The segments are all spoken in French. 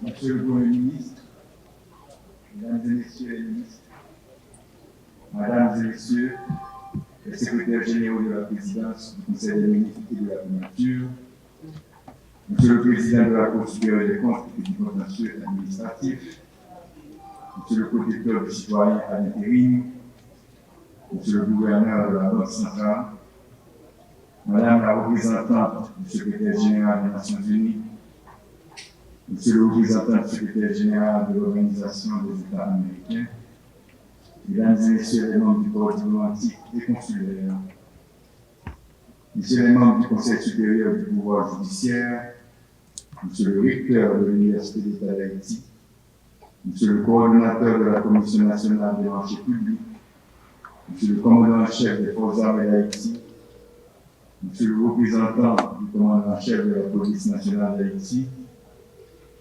Monsieur le Premier ministre, Mesdames et Messieurs les ministres, Mesdames et Messieurs les secrétaires généraux de la présidence du Conseil des ministres et de la primature, Monsieur le Président de la Cour supérieure des comptes et du contentieux administratif, Monsieur le protecteur du citoyen à l'intérim, Monsieur le gouverneur de la Banque centrale, Madame la représentante du secrétaire général des Nations Unies, Monsieur le représentant du secrétaire général de l'Organisation des États américains, Mesdames et Messieurs les membres du corps diplomatique et consulaire, Messieurs les membres du Conseil supérieur du pouvoir judiciaire, Monsieur le recteur de l'Université d'État d'Haïti, Monsieur le coordonnateur de la Commission nationale des marchés publics, Monsieur le commandant en chef des forces armées d'Haïti, Monsieur le représentant du commandant en chef de la police nationale d'Haïti,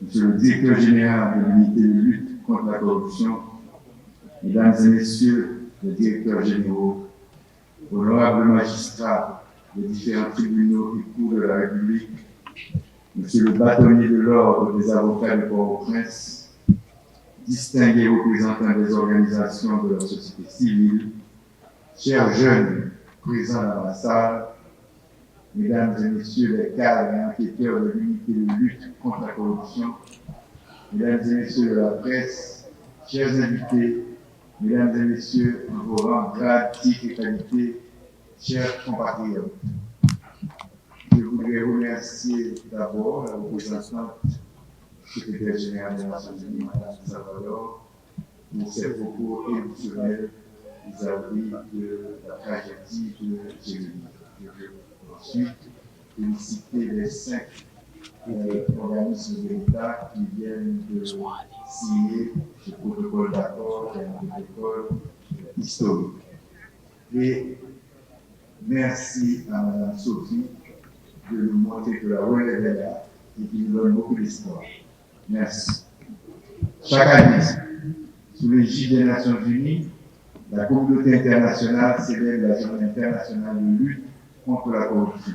Monsieur le directeur général de l'unité de lutte contre la corruption, Mesdames et Messieurs les directeurs généraux, honorables magistrats des différents tribunaux et cours de la République, Monsieur le bâtonnier de l'ordre des avocats de Port-au-Prince, distingués représentants des organisations de la société civile, chers jeunes présents dans la salle, Mesdames et Messieurs les cadres et enquêteurs de l'unité de lutte contre la corruption, Mesdames et Messieurs de la presse, chers invités, Mesdames et Messieurs en vos rangs, grades, titres et qualités, chers compatriotes, je voudrais remercier d'abord la représentante du secrétaire général des Nations Unies, Mme Salvador, pour ses propos émotionnels vis-à-vis de la tragédie de Jérémy. Je veux ensuite féliciter les 5 organismes de l'État qui viennent de signer ce protocole d'accord, un protocole historique. Et merci à Mme Sophie de nous montrer que la relève est là et qui nous donne beaucoup d'espoir. Merci. Chaque année, sous l'égide des Nations Unies, la communauté internationale célèbre la Journée internationale de lutte contre la corruption,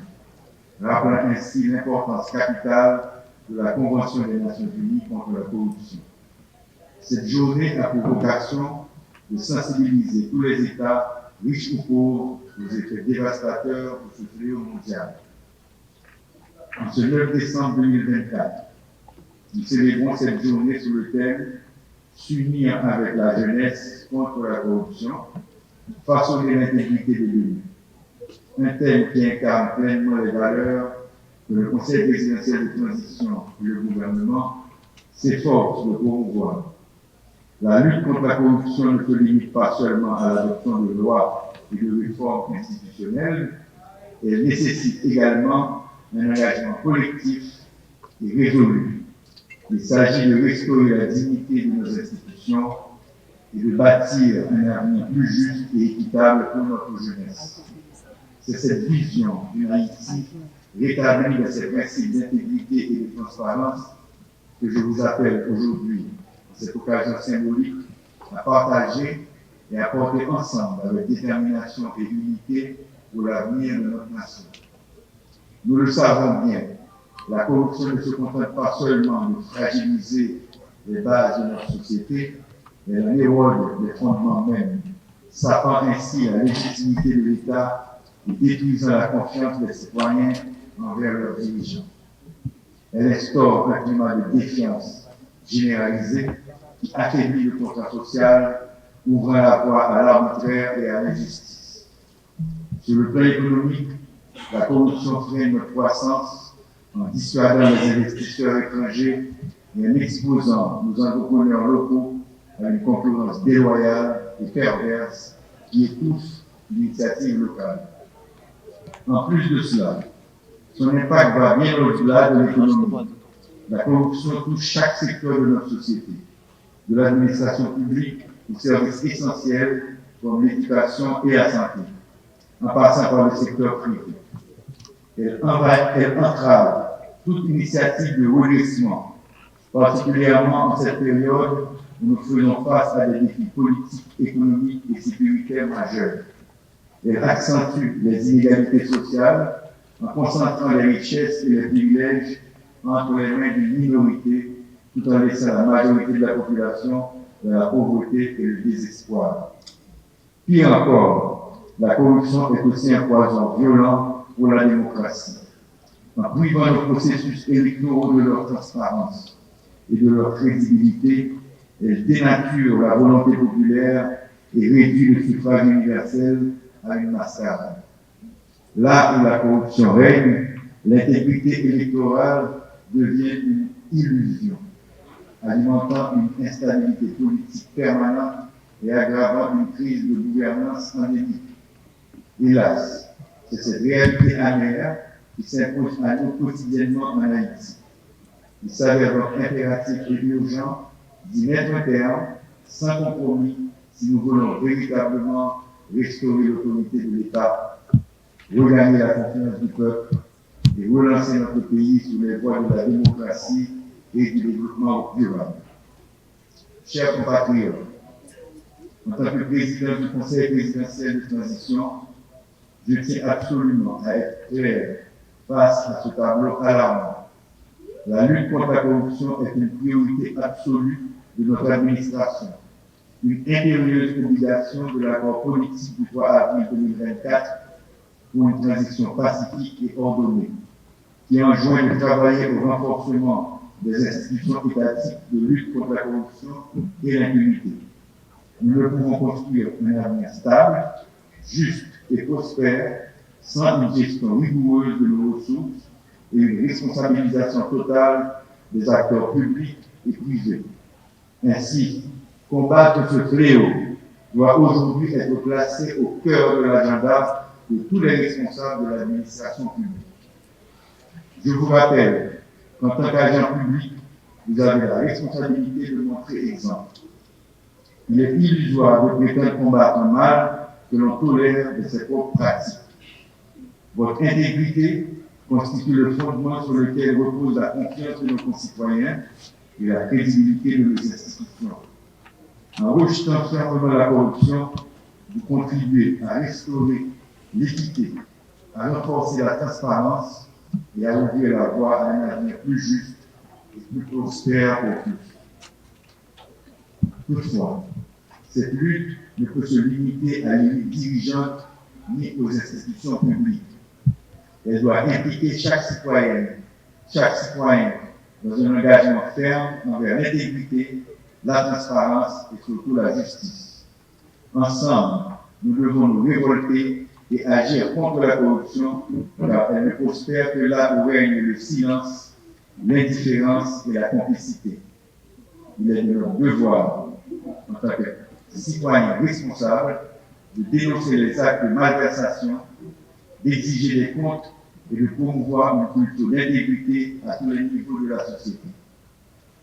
rappelant ainsi l'importance capitale de la Convention des Nations Unies contre la corruption. Cette journée a pour vocation de sensibiliser tous les États, riches ou pauvres, aux effets dévastateurs de ce fléau mondial. En ce 9 décembre 2024, nous célébrons cette journée sous le thème « S'unir avec la jeunesse contre la corruption, façonner l'intégrité de l'Union ». Un thème qui incarne pleinement les valeurs que le Conseil présidentiel de transition et le gouvernement s'efforcent de promouvoir. La lutte contre la corruption ne se limite pas seulement à l'adoption de lois et de réformes institutionnelles, elle nécessite également un engagement collectif et résolu. Il s'agit de restaurer la dignité de nos institutions et de bâtir un avenir plus juste et équitable pour notre jeunesse. C'est cette vision d'une Haïti rétablie dans ses principes d'intégrité et de transparence que je vous appelle aujourd'hui, dans cette occasion symbolique, à partager et à porter ensemble avec détermination et unité pour l'avenir de notre nation. Nous le savons bien, la corruption ne se contente pas seulement de fragiliser les bases de notre société, mais elle érode les fondements mêmes, sapant ainsi la légitimité de l'État et détruisant la confiance des citoyens envers leurs dirigeants. Elle instaure un climat de défiance généralisé qui affaiblit le contrat social, ouvrant la voie à l'arbitraire et à l'injustice. Sur le plan économique, la corruption freine notre croissance en dissuadant les investisseurs étrangers et en exposant nos entrepreneurs locaux à une concurrence déloyale et perverse qui étouffe l'initiative locale. En plus de cela, son impact va bien au-delà de l'économie. La corruption touche chaque secteur de notre société, de l'administration publique aux services essentiels comme l'éducation et la santé, en passant par le secteur privé. Elle entrave toute initiative de redressement, particulièrement en cette période où nous faisons face à des défis politiques, économiques et sécuritaires majeurs. Elle accentue les inégalités sociales en concentrant les richesses et les privilèges entre les mains d'une minorité, tout en laissant la majorité de la population dans la pauvreté et le désespoir. Pire encore, la corruption est aussi un poison violent pour la démocratie. En privant nos processus électoraux de leur transparence et de leur crédibilité, elle dénature la volonté populaire et réduit le suffrage universel à une mascarade. Là où la corruption règne, l'intégrité électorale devient une illusion, alimentant une instabilité politique permanente et aggravant une crise de gouvernance endémique. Hélas, c'est cette réalité amère qui s'impose à nous quotidiennement en Haïti. Il s'avère donc impératif et urgent d'y mettre un terme, sans compromis, si nous voulons véritablement restaurer l'autorité de l'État, regagner la confiance du peuple et relancer notre pays sur les voies de la démocratie et du développement durable. Chers compatriotes, en tant que président du Conseil présidentiel de transition, je tiens absolument à être clair face à ce tableau alarmant. La lutte contre la corruption est une priorité absolue de notre administration, une impérieuse obligation de l'accord politique du 3 avril 2024 pour une transition pacifique et ordonnée, qui enjoint de travailler au renforcement des institutions étatiques de lutte contre la corruption et l'impunité. Nous ne pouvons construire un avenir stable, juste et prospère sans une gestion rigoureuse de nos ressources et une responsabilisation totale des acteurs publics et privés. Ainsi, combattre ce fléau doit aujourd'hui être placé au cœur de l'agenda de tous les responsables de l'administration publique. Je vous rappelle qu'en tant qu'agent public, vous avez la responsabilité de montrer exemple. Il est illusoire de prétendre combattre un mal que l'on tolère de ses propres pratiques. Votre intégrité constitue le fondement sur lequel repose la confiance de nos concitoyens et la crédibilité de nos institutions. En rejetant fermement la corruption, vous contribuez à restaurer l'équité, à renforcer la transparence et à ouvrir la voie à un avenir plus juste et plus prospère pour tous. Toutefois, cette lutte ne peut se limiter à l'élite dirigeante ni aux institutions publiques. Elle doit impliquer chaque citoyen dans un engagement ferme envers l'intégrité, la transparence et surtout la justice. Ensemble, nous devons nous révolter et agir contre la corruption, car elle ne prospère que là où règne le silence, l'indifférence et la complicité. Il est de notre devoir, en tant que citoyens responsables, de dénoncer les actes de malversation, d'exiger des comptes et de promouvoir une culture d'intégrité à tous les niveaux de la société.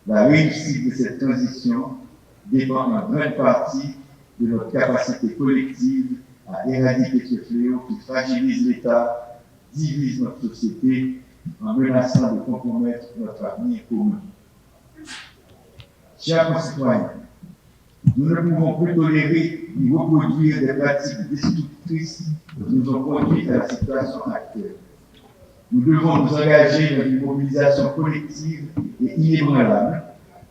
La réussite de cette transition dépend en grande partie de notre capacité collective à éradiquer ce fléau qui fragilise l'État, divise notre société en menaçant de compromettre notre avenir commun. Chers concitoyens, nous ne pouvons plus tolérer ni reproduire des pratiques destructrices qui nous ont conduit à la situation actuelle. Nous devons nous engager dans une mobilisation collective et inébranlable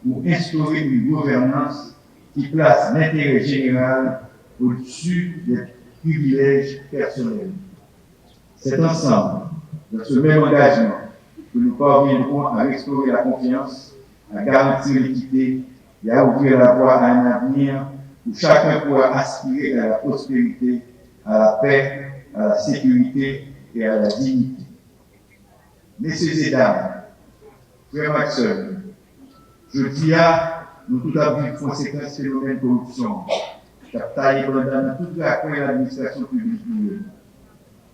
pour instaurer une gouvernance qui place l'intérêt général au-dessus des privilèges personnels. C'est ensemble, dans ce même engagement, que nous parviendrons à restaurer la confiance, à garantir l'équité et à ouvrir la voie à un avenir où chacun pourra aspirer à la prospérité, à la paix, à la sécurité et à la dignité. Messieurs et dames, frère Maxime, je dis à nous tout à vu conséquences phénomène corruption, capital et dans toute la cour de l'administration publique. Nous ne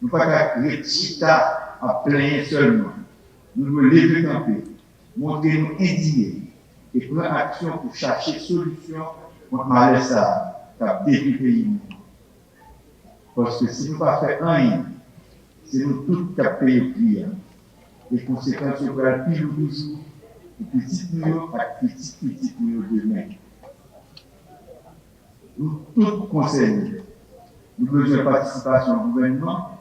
pouvons pas l'État à plein seulement. Nous devons lever camper, montrer nous indignés et prendre action pour chercher solution contre malaise qui a détruit le pays. Parce que si nous ne faisons pas rien, c'est nous tous qui avons payé le prix. Les conséquences seront pile ou toujours, et petit nous demain. Nous tous concernés, nous avons besoin de participation au gouvernement,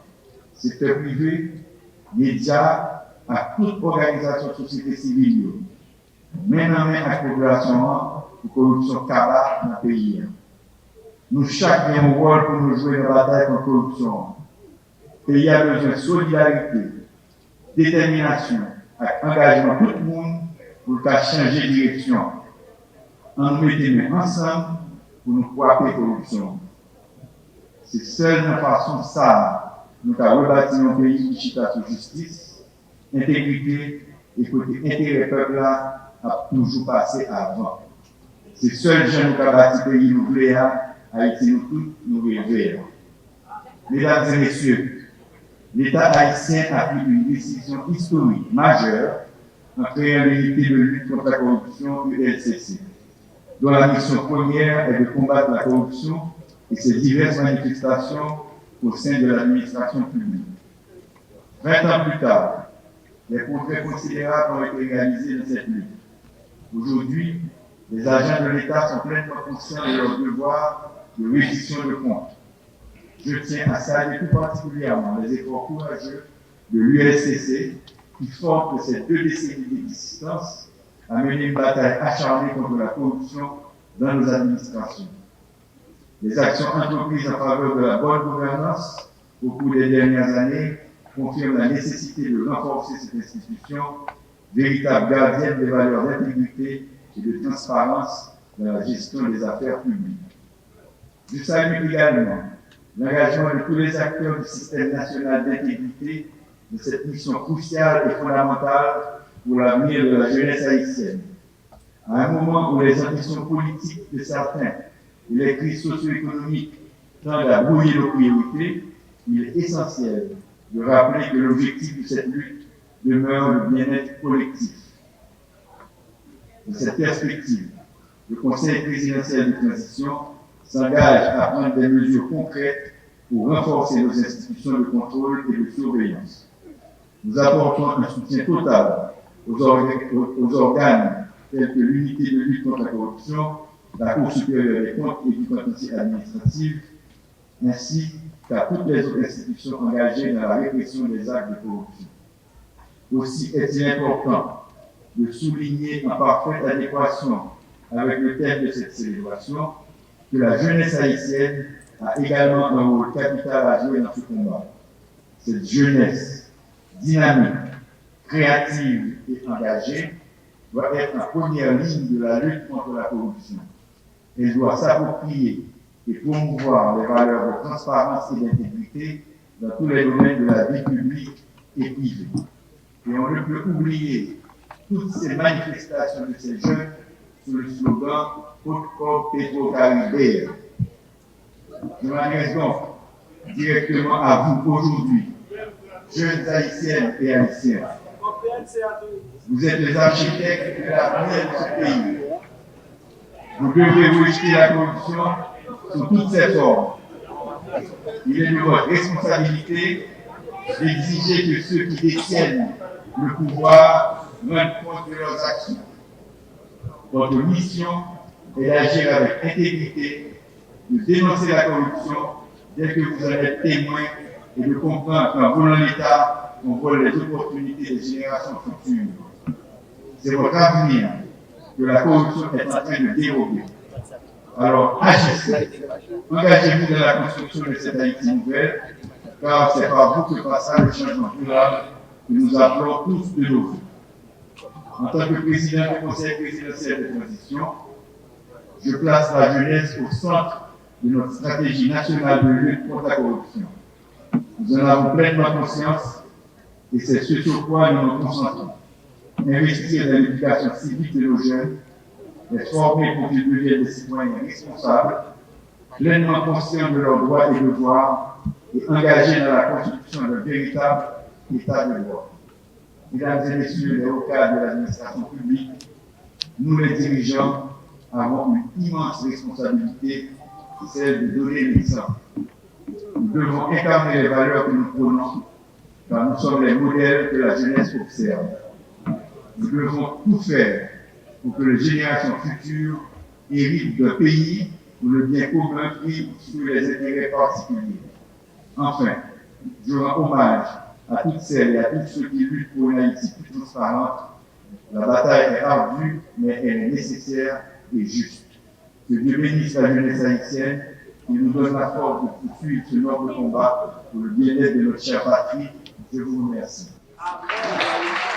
secteur privé, médias, à toute organisation de société civile. main en main avec la population pour la corruption capable dans le pays. Nous, chacun, avons un rôle pour nous jouer dans la bataille contre la corruption. Le pays a besoin de solidarité, détermination, et engagement de tout le monde pour changer de direction. En nous mettant ensemble pour nous frapper la corruption. C'est seule de façon ça nous avons rebâti un pays qui chita sur justice, intégrité et côté intérêt peuple là a toujours passé avant. C'est seul jeune qui a bâti le pays nous voulons, Haïti nous tous nous rêvons. Mesdames et messieurs, l'État haïtien a pris une décision historique majeure en créant l'unité de lutte contre la corruption ULCC, dont la mission première est de combattre la corruption et ses diverses manifestations au sein de l'administration publique. 20 ans plus tard, les progrès considérables ont été réalisés dans cette lutte. Aujourd'hui, les agents de l'État sont pleinement conscients de leur devoir de reddition de comptes. Je tiens à saluer tout particulièrement les efforts courageux de l'ULCC qui font que ces 2 décennies d'existence a mené une bataille acharnée contre la corruption dans nos administrations. Les actions entreprises en faveur de la bonne gouvernance au cours des dernières années confirment la nécessité de renforcer cette institution, véritable gardienne des valeurs d'intégrité et de transparence dans la gestion des affaires publiques. Je salue également l'engagement de tous les acteurs du système national d'intégrité de cette mission cruciale et fondamentale pour l'avenir de la jeunesse haïtienne. À un moment où les ambitions politiques de certains et les crises socio-économiques tendent à brouiller nos priorités, il est essentiel de rappeler que l'objectif de cette lutte demeure le bien-être collectif. Dans cette perspective, le Conseil présidentiel de transition s'engage à prendre des mesures concrètes pour renforcer nos institutions de contrôle et de surveillance. Nous apportons un soutien total aux organes tels que l'unité de lutte contre la corruption, la Cour supérieure des comptes et du contentieux administratif, ainsi qu'à toutes les autres institutions engagées dans la répression des actes de corruption. Aussi est-il important de souligner en parfaite adéquation avec le thème de cette célébration que la jeunesse haïtienne a également un rôle capital à jouer dans ce combat. Cette jeunesse dynamique, créative et engagée doit être en première ligne de la lutte contre la corruption. Elle doit s'approprier et promouvoir les valeurs de transparence et d'intégrité dans tous les domaines de la vie publique et privée. Et on ne peut oublier toutes ces manifestations de ces jeunes sous le slogan « Haute Corps Pétro-Caribéen ». Je m'adresse donc directement à vous aujourd'hui, jeunes haïtiennes et haïtiens. Vous êtes les architectes de l'avenir de ce pays. Vous devez rejeter la corruption sous toutes ses formes. Il est de votre responsabilité d'exiger que ceux qui détiennent le pouvoir rendent compte de leurs actions. Votre mission est d'agir avec intégrité, de dénoncer la corruption dès que vous en êtes témoin et de comprendre qu'en volant l'État, on vole les opportunités des générations futures. C'est votre avenir que la corruption est en train de dérober. Alors agissez, engagez-vous dans la construction de cette Haïti nouvelle, car c'est par vous que passera le changement durable que nous appelons tous de nos vœux. En tant que président du Conseil présidentiel de transition, je place la jeunesse au centre de notre stratégie nationale de lutte contre la corruption. Nous en avons pleinement conscience et c'est ce sur quoi nous nous concentrons. Investir dans l'éducation civique de nos jeunes, les former pour qu'ils deviennent des citoyens responsables, pleinement conscients de leurs droits et devoirs et engagés dans la constitution d'un véritable État de droit. Mesdames et messieurs les hauts cadres de l'administration publique, nous les dirigeants avons une immense responsabilité, celle de donner l'exemple. Nous devons incarner les valeurs que nous prônons, car nous sommes les modèles que la jeunesse observe. Nous devons tout faire pour que les générations futures héritent d'un pays où le bien commun prime sur les intérêts particuliers. Enfin, je rends hommage à toutes celles et à tous ceux qui luttent pour une Haïti plus transparente, La bataille est ardue, mais elle est nécessaire et juste. Que Dieu bénisse la jeunesse haïtienne et nous donne la force de poursuivre ce noble combat pour le bien-être de notre chère patrie. Je vous remercie. Amen.